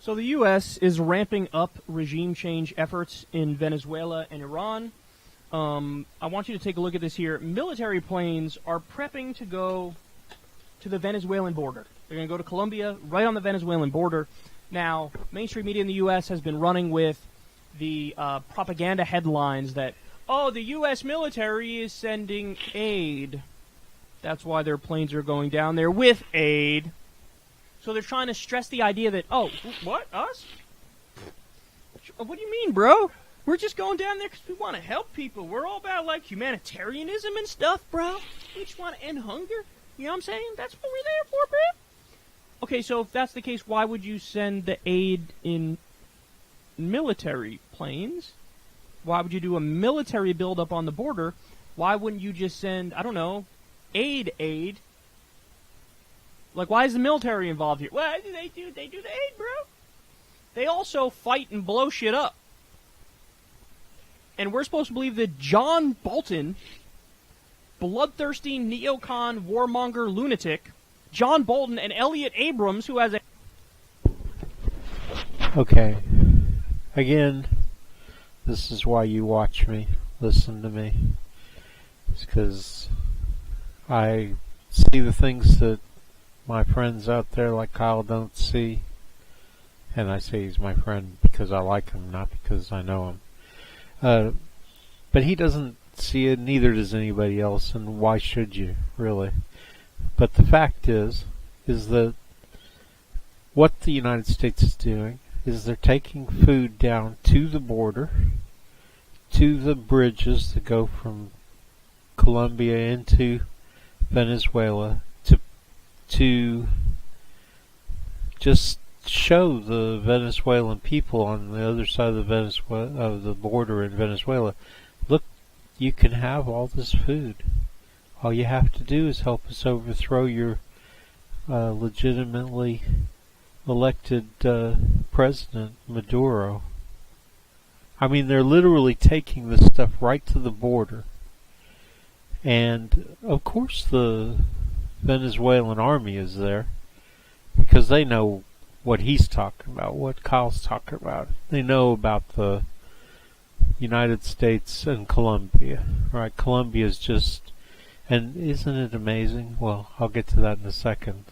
So the U.S. is ramping up regime change efforts in Venezuela and Iran. I want you to take a look at this here. Military planes are prepping to go to the Venezuelan border. They're going to go to Colombia, right on the Venezuelan border. Now, mainstream media in the U.S. has been running with the propaganda headlines that, oh, the U.S. military is sending aid. That's why their planes are going down there with aid. So they're trying to stress the idea that, oh, what, us? What do you mean, bro? We're just going down there because we want to help people. We're all about, like, humanitarianism and stuff, bro. We just want to end hunger. You know what I'm saying? That's what we're there for, bro. Okay, so if that's the case, why would you send the aid in military planes? Why would you do a military buildup on the border? Why wouldn't you just send, I don't know, aid? Like, why is the military involved here? Well, they do the aid, bro. They also fight and blow shit up. And we're supposed to believe that John Bolton, bloodthirsty neocon warmonger lunatic, John Bolton and Elliot Abrams, who has a... Okay. Again, this is why you watch me, listen to me. It's because I see the things that my friends out there like Kyle don't see. And I say he's my friend because I like him, not because I know him. But he doesn't see it, neither does anybody else, and why should you, really? But the fact is that what the United States is doing is they're taking food down to the border, to the bridges that go from Colombia into Venezuela, to just show the Venezuelan people on the other side of the border in Venezuela, look, you can have all this food. All you have to do is help us overthrow your legitimately elected president, Maduro. I mean, they're literally taking this stuff right to the border. And, of course, the Venezuelan army is there because they know what he's talking about, what Kyle's talking about. They know about the United States and Colombia, right? Colombia's just, and isn't it amazing? Well, I'll get to that in a second.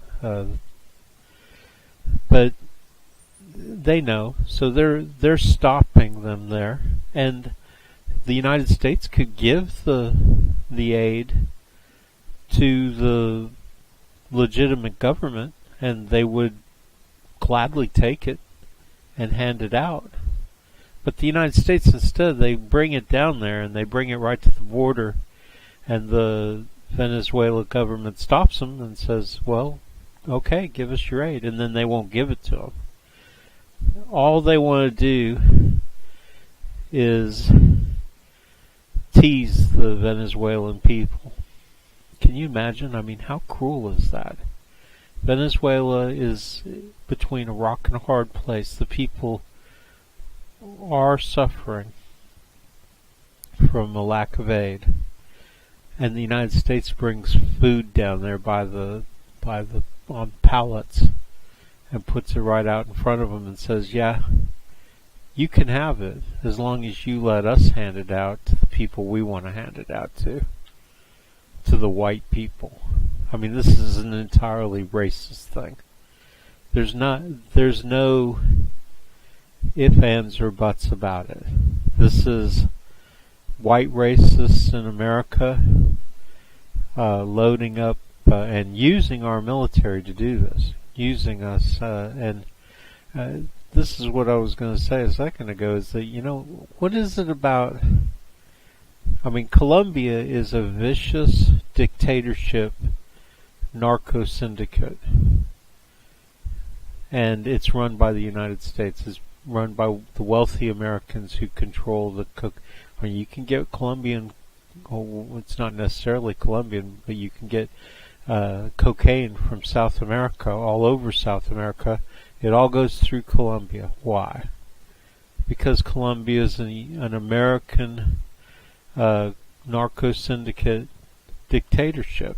But they know, so they're stopping them there, and the United States could give the aid to the legitimate government, and they would gladly take it and hand it out. But the United States, instead, they bring it down there and they bring it right to the border, and the Venezuela government stops them and says, well, okay, give us your aid, and then they won't give it to them. All they want to do is tease the Venezuelan people. Can you imagine? I mean, how cruel is that? Venezuela is between a rock and a hard place. The people are suffering from a lack of aid, and the United States brings food down there on pallets and puts it right out in front of them and says, yeah, you can have it as long as you let us hand it out to the people we want to hand it out to the white people. I mean, this is an entirely racist thing. There's no ifs, ands, or buts about it. This is white racists in America loading up and using our military to do this, using us. And this is what I was going to say a second ago, is that, what is it about... I mean, Colombia is a vicious dictatorship narco syndicate, and it's run by the United States. It's run by the wealthy Americans who control the I mean, you can get Colombian, it's not necessarily Colombian, but you can get cocaine from South America, all over South America. It all goes through Colombia. Why? Because Colombia is an American narco syndicate dictatorship.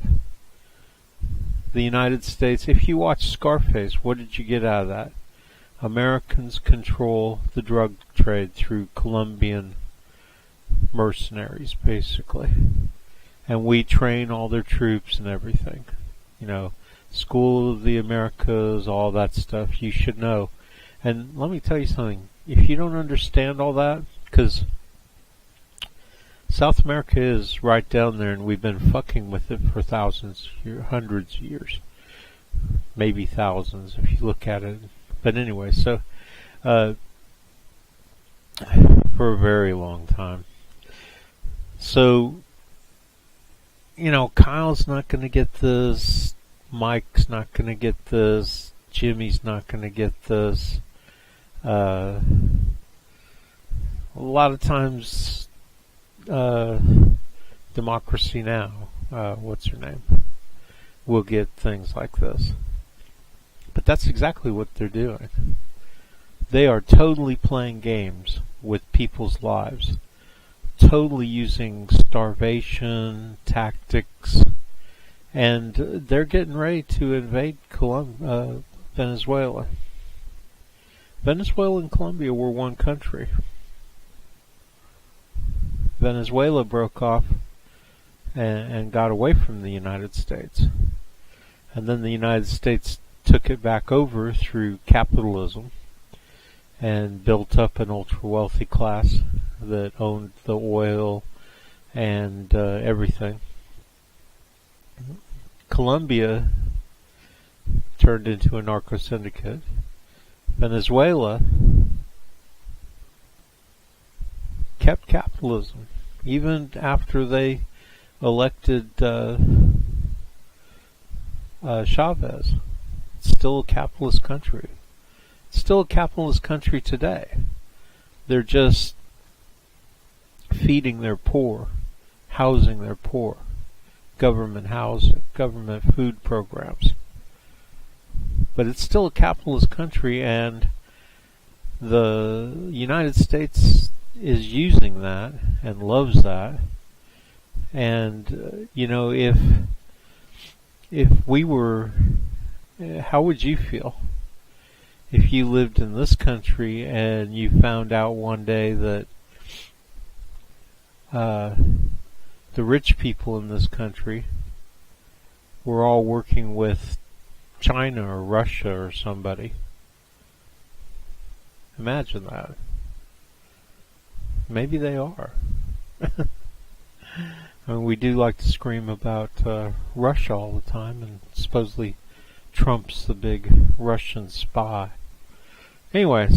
The United States, if you watch Scarface, what did you get out of that? Americans control the drug trade through Colombian mercenaries, basically. And we train all their troops and everything. You know, School of the Americas, all that stuff, you should know. And let me tell you something, if you don't understand all that, because South America is right down there and we've been fucking with it for hundreds of years. Maybe thousands if you look at it. But anyway, so, for a very long time. So, you know, Kyle's not going to get this, Mike's not going to get this, Jimmy's not going to get this. A lot of times, Democracy Now, what's her name, will get things like this. But that's exactly what they're doing. They are totally playing games with people's lives. Totally using starvation tactics. And they're getting ready to invade Venezuela. Venezuela and Colombia were one country. Venezuela broke off and got away from the United States. And then the United States took it back over through capitalism and built up an ultra-wealthy class that owned the oil and everything. Colombia turned into a narco-syndicate. Venezuela kept capitalism, even after they elected Chavez. It's still a capitalist country. It's still a capitalist country today. They're just feeding their poor, housing their poor, government housing, government food programs. But it's still a capitalist country, and the United States is using that and loves that. And you know, if we were, how would you feel if you lived in this country and you found out one day that the rich people in this country were all working with China or Russia or somebody? Imagine that. Maybe they are. I mean, we do like to scream about Russia all the time, and supposedly Trump's the big Russian spy. Anyway,